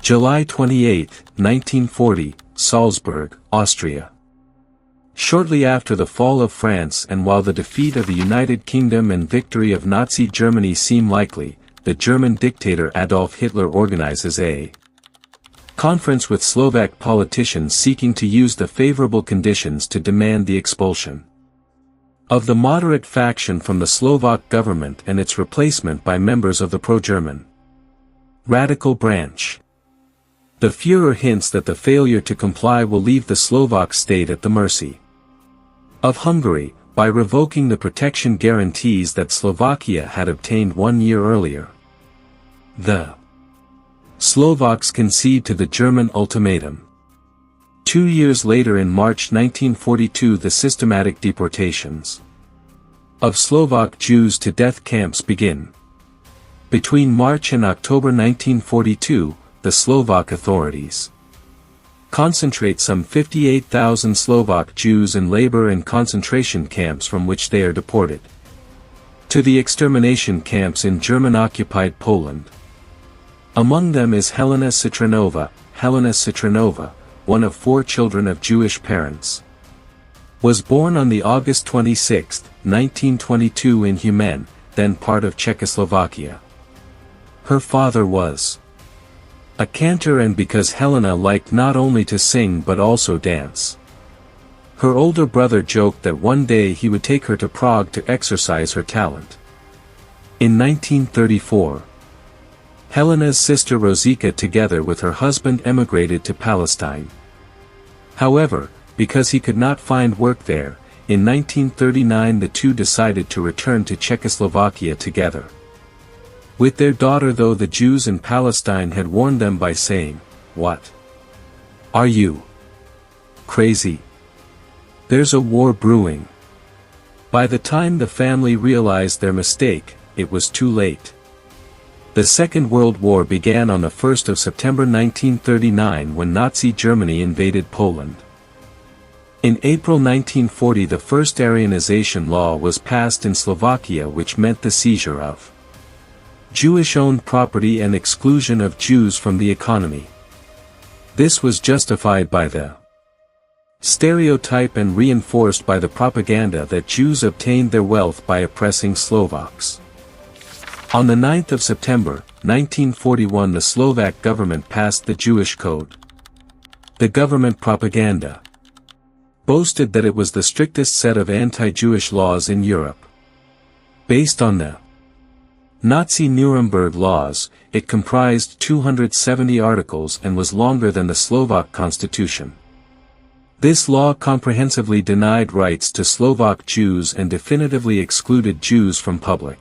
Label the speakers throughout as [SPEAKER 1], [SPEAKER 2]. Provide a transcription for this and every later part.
[SPEAKER 1] July 28, 1940, Salzburg, Austria. Shortly after the fall of France and while the defeat of the United Kingdom and victory of Nazi Germany seem likely, the German dictator Adolf Hitler organizes a conference with Slovak politicians seeking to use the favorable conditions to demand the expulsion of the moderate faction from the Slovak government and its replacement by members of the pro-German radical branch. The Führer hints that the failure to comply will leave the Slovak state at the mercy of Hungary, by revoking the protection guarantees that Slovakia had obtained 1 year earlier. The Slovaks concede to the German ultimatum. 2 years later, in March 1942, the systematic deportations of Slovak Jews to death camps begin. Between March and October 1942, the Slovak authorities concentrate some 58,000 Slovak Jews in labor and concentration camps from which they are deported to the extermination camps in German-occupied Poland. Among them is Helena Citrónová. Helena Citrónová, one of 4 children of Jewish parents, was born on the August 26, 1922 in Humenné, then part of Czechoslovakia. Her father was a cantor, and because Helena liked not only to sing but also dance, her older brother joked that one day he would take her to Prague to exercise her talent. In 1934, Helena's sister Rosika together with her husband emigrated to Palestine. However, because he could not find work there, in 1939 the two decided to return to Czechoslovakia together with their daughter, though the Jews in Palestine had warned them by saying, "What? Are you crazy? There's a war brewing." By the time the family realized their mistake, it was too late. The Second World War began on the 1st of September 1939 when Nazi Germany invaded Poland. In April 1940 the first Aryanization law was passed in Slovakia, which meant the seizure of Jewish-owned property and exclusion of Jews from the economy. This was justified by the stereotype and reinforced by the propaganda that Jews obtained their wealth by oppressing Slovaks. On the 9th of September, 1941 the Slovak government passed the Jewish Code. The government propaganda boasted that it was the strictest set of anti-Jewish laws in Europe. Based on the Nazi Nuremberg laws, it comprised 270 articles and was longer than the Slovak constitution. This law comprehensively denied rights to Slovak Jews and definitively excluded Jews from public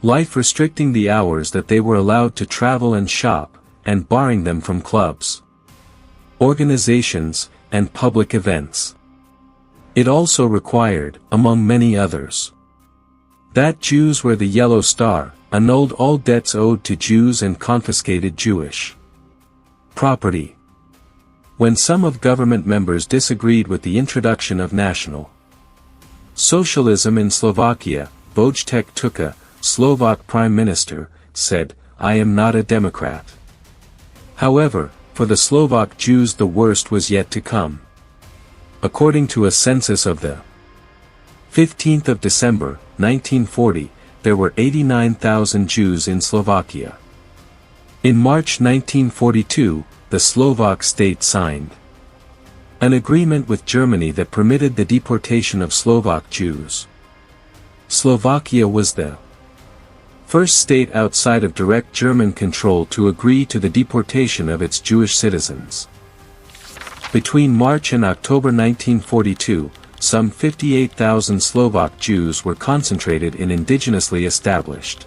[SPEAKER 1] life, restricting the hours that they were allowed to travel and shop, and barring them from clubs, organizations, and public events. It also required, among many others, that Jews wear the yellow star, annulled all debts owed to Jews and confiscated Jewish property. When some of government members disagreed with the introduction of National Socialism in Slovakia, Vojtěch Tuka, Slovak Prime Minister, said, "I am not a Democrat." However, for the Slovak Jews the worst was yet to come. According to a census of the 15th of December, 1940, there were 89,000 Jews in Slovakia. In March 1942, the Slovak state signed an agreement with Germany that permitted the deportation of Slovak Jews. Slovakia was the first state outside of direct German control to agree to the deportation of its Jewish citizens. Between March and October 1942, some 58,000 Slovak Jews were concentrated in indigenously established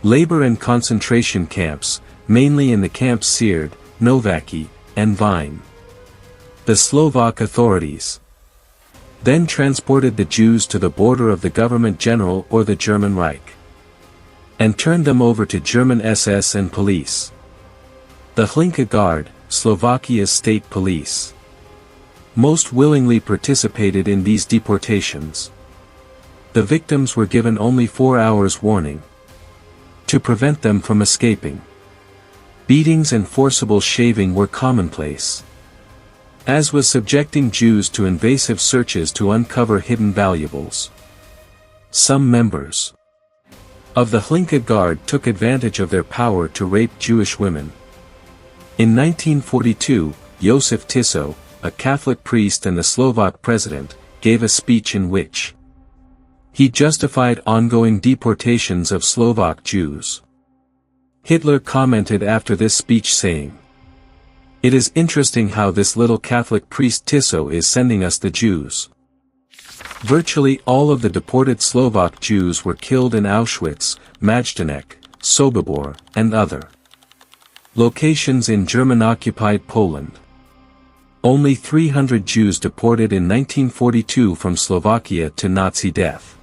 [SPEAKER 1] labor and concentration camps, mainly in the camps Sírd, Nováky, and Vine. The Slovak authorities then transported the Jews to the border of the Government General or the German Reich, and turned them over to German SS and police. The Hlinka Guard, Slovakia's state police, most willingly participated in these deportations. The victims were given only 4 hours warning to prevent them from escaping. Beatings and forcible shaving were commonplace. As was subjecting Jews to invasive searches to uncover hidden valuables. Some members of the Helena Guard took advantage of their power to rape Jewish women. In 1942, Josef Tiso, a Catholic priest and the Slovak president, gave a speech in which he justified ongoing deportations of Slovak Jews. Hitler commented after this speech saying, "It is interesting how this little Catholic priest Tiso is sending us the Jews." Virtually all of the deported Slovak Jews were killed in Auschwitz, Majdanek, Sobibor, and other locations in German-occupied Poland. Only 300 Jews deported in 1942 from Slovakia to Nazi death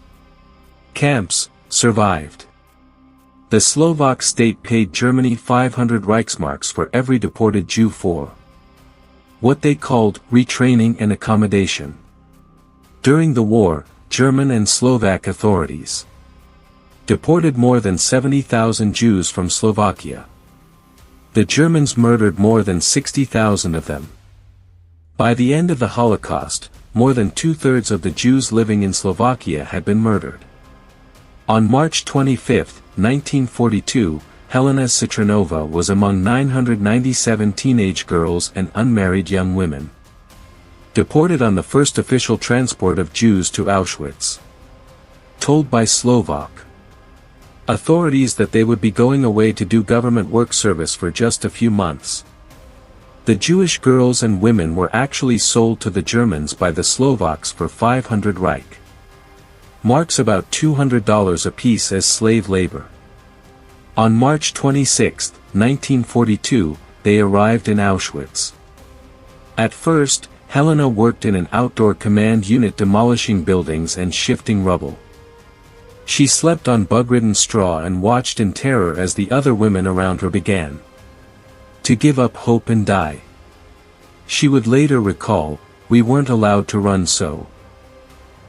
[SPEAKER 1] camps survived. The Slovak state paid Germany 500 Reichsmarks for every deported Jew for what they called retraining and accommodation. During the war, German and Slovak authorities deported more than 70,000 Jews from Slovakia. The Germans murdered more than 60,000 of them. By the end of the Holocaust, more than two-thirds of the Jews living in Slovakia had been murdered. On March 25, 1942, Helena Citrónová was among 997 teenage girls and unmarried young women deported on the first official transport of Jews to Auschwitz. Told by Slovak authorities that they would be going away to do government work service for just a few months. The Jewish girls and women were actually sold to the Germans by the Slovaks for 500 Reich marks, about $200 apiece, as slave labor. On March 26, 1942, they arrived in Auschwitz. At first, Helena worked in an outdoor command unit demolishing buildings and shifting rubble. She slept on bug-ridden straw and watched in terror as the other women around her began to give up hope and die. She would later recall, "We weren't allowed to run, so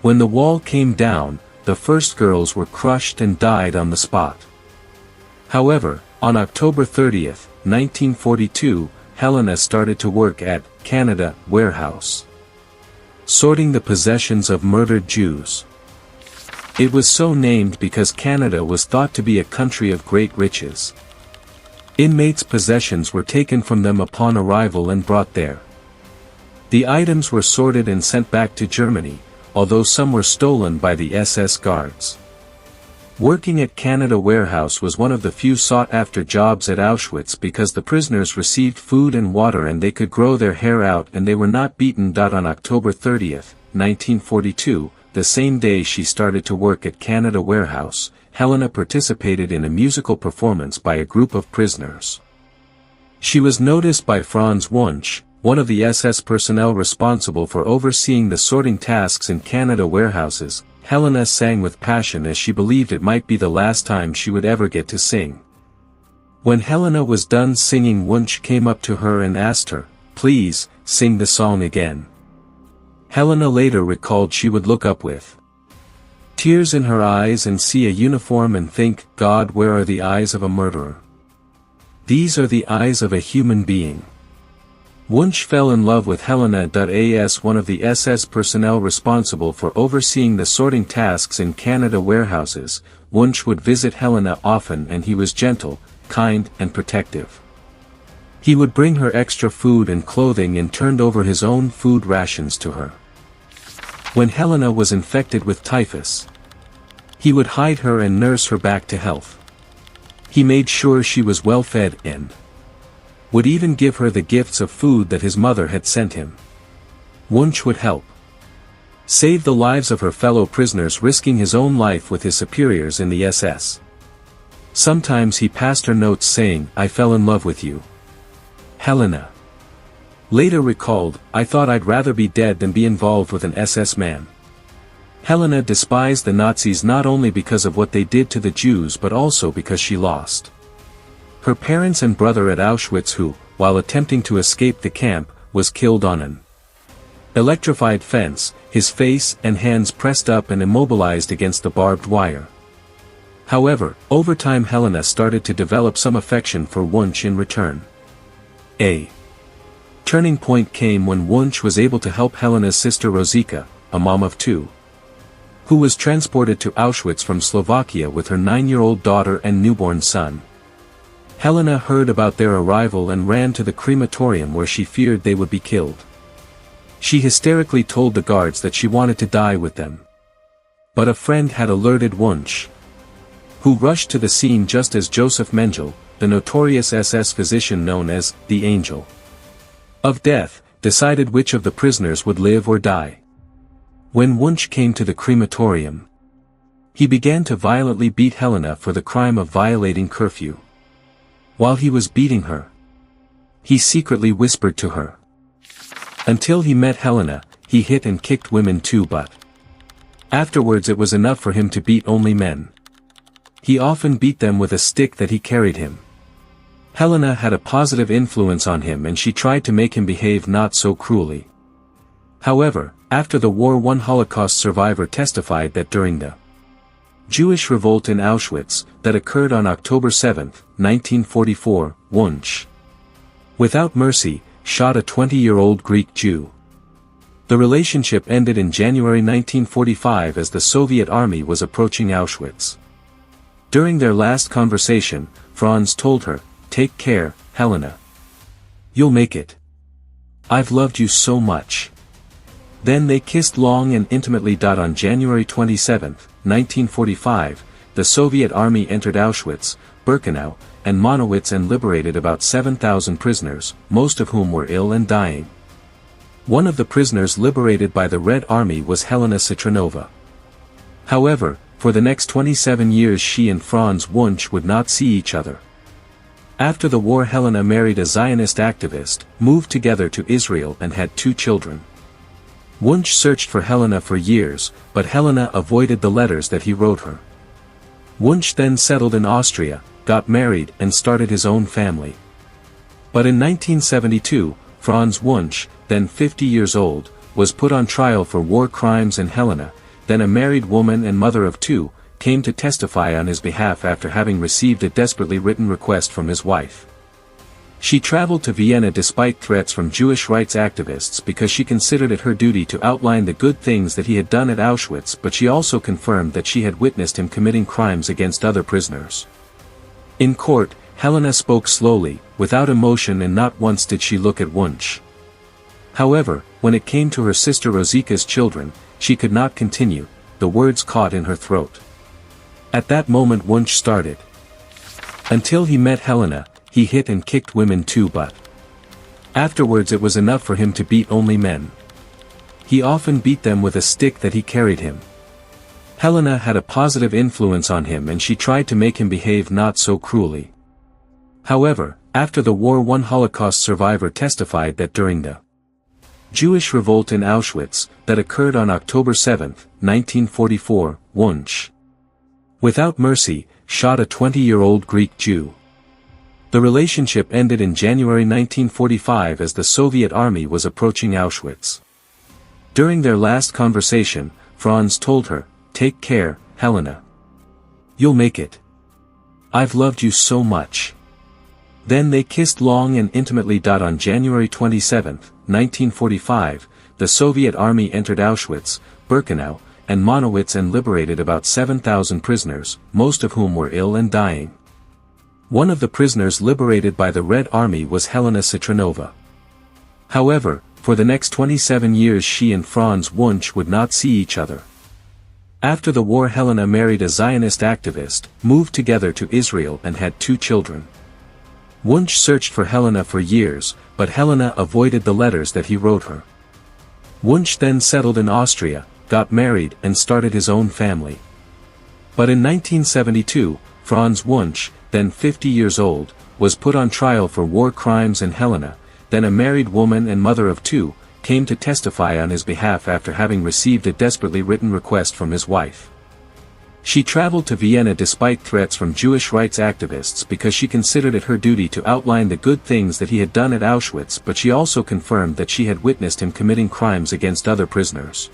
[SPEAKER 1] when the wall came down, the first girls were crushed and died on the spot." However, on October 30, 1942, Helena started to work at Canada Warehouse, sorting the possessions of murdered Jews. It was so named because Canada was thought to be a country of great riches. Inmates' possessions were taken from them upon arrival and brought there. The items were sorted and sent back to Germany, although some were stolen by the SS guards. Working at Canada Warehouse was one of the few sought-after jobs at Auschwitz because the prisoners received food and water and they could grow their hair out and they were not beaten. On October 30, 1942, the same day she started to work at Canada Warehouse, Helena participated in a musical performance by a group of prisoners. She was noticed by Franz Wunsch, one of the SS personnel responsible for overseeing the sorting tasks in Canada Warehouses. Helena sang with passion as she believed it might be the last time she would ever get to sing. When Helena was done singing, Wunsch came up to her and asked her, "Please, sing the song again." Helena later recalled she would look up with tears in her eyes and see a uniform and think, "God, where are the eyes of a murderer? These are the eyes of a human being." Wunsch fell in love with Helena. As one of the SS personnel responsible for overseeing the sorting tasks in Canada Warehouses, Wunsch would visit Helena often and he was gentle, kind, and protective. He would bring her extra food and clothing and turned over his own food rations to her. When Helena was infected with typhus, he would hide her and nurse her back to health. He made sure she was well fed and would even give her the gifts of food that his mother had sent him. Wunsch would help save the lives of her fellow prisoners, risking his own life with his superiors in the SS. Sometimes he passed her notes saying, "I fell in love with you." Helena later recalled, "I thought I'd rather be dead than be involved with an SS man." Helena despised the Nazis not only because of what they did to the Jews but also because she lost her parents and brother at Auschwitz, who, while attempting to escape the camp, was killed on an electrified fence, his face and hands pressed up and immobilized against the barbed wire. However, over time Helena started to develop some affection for Wunsch in return. A turning point came when Wunsch was able to help Helena's sister Rosika, a mom of two, who was transported to Auschwitz from Slovakia with her 9-year-old daughter and newborn son. Helena heard about their arrival and ran to the crematorium where she feared they would be killed. She hysterically told the guards that she wanted to die with them. But a friend had alerted Wunsch, who rushed to the scene just as Joseph Mengele, the notorious SS physician known as the Angel of Death, decided which of the prisoners would live or die. When Wunsch came to the crematorium, he began to violently beat Helena for the crime of violating curfew. While he was beating her, he secretly whispered to her. Until he met Helena, he hit and kicked women too, but afterwards it was enough for him to beat only men. He often beat them with a stick that he carried him. Helena had a positive influence on him and she tried to make him behave not so cruelly. However, after the war, one Holocaust survivor testified that during the Jewish revolt in Auschwitz, that occurred on October 7, 1944, Wunsch, without mercy, shot a 20-year-old Greek Jew. The relationship ended in January 1945 as the Soviet army was approaching Auschwitz. During their last conversation, Franz told her, "Take care, Helena. You'll make it. I've loved you so much." Then they kissed long and intimately. On January 27, 1945, the Soviet army entered Auschwitz, Birkenau, and Monowitz and liberated about 7,000 prisoners, most of whom were ill and dying. One of the prisoners liberated by the Red Army was Helena Citrónová. However, for the next 27 years she and Franz Wunsch would not see each other. After the war, Helena married a Zionist activist, moved together to Israel and had 2 children. Wunsch searched for Helena for years, but Helena avoided the letters that he wrote her. Wunsch then settled in Austria, got married and started his own family. But in 1972, Franz Wunsch, then 50 years old, was put on trial for war crimes, and Helena, then a married woman and mother of 2, came to testify on his behalf after having received a desperately written request from his wife. She traveled to Vienna despite threats from Jewish rights activists because she considered it her duty to outline the good things that he had done at Auschwitz, but she also confirmed that she had witnessed him committing crimes against other prisoners. In court, Helena spoke slowly, without emotion, and not once did she look at Wunsch. However, when it came to her sister Rosika's children, she could not continue, the words caught in her throat. At that moment Wunsch started. Until he met Helena, he hit and kicked women too, but afterwards it was enough for him to beat only men. He often beat them with a stick that he carried him. Helena had a positive influence on him and she tried to make him behave not so cruelly. However, after the war, one Holocaust survivor testified that during the Jewish revolt in Auschwitz, that occurred on October 7, 1944, Wunsch, without mercy, shot a 20-year-old Greek Jew. The relationship ended in January 1945 as the Soviet army was approaching Auschwitz. During their last conversation, Franz told her, "Take care, Helena. You'll make it. I've loved you so much." Then they kissed long and intimately. On January 27, 1945, the Soviet army entered Auschwitz, Birkenau, and Monowitz and liberated about 7,000 prisoners, most of whom were ill and dying. One of the prisoners liberated by the Red Army was Helena Citrónová. However, for the next 27 years she and Franz Wunsch would not see each other. After the war, Helena married a Zionist activist, moved together to Israel and had 2 children. Wunsch searched for Helena for years, but Helena avoided the letters that he wrote her. Wunsch then settled in Austria, got married and started his own family. But in 1972, Franz Wunsch, then 50 years old, was put on trial for war crimes, and Helena, then a married woman and mother of 2, came to testify on his behalf after having received a desperately written request from his wife. She traveled to Vienna despite threats from Jewish rights activists because she considered it her duty to outline the good things that he had done at Auschwitz, but she also confirmed that she had witnessed him committing crimes against other prisoners.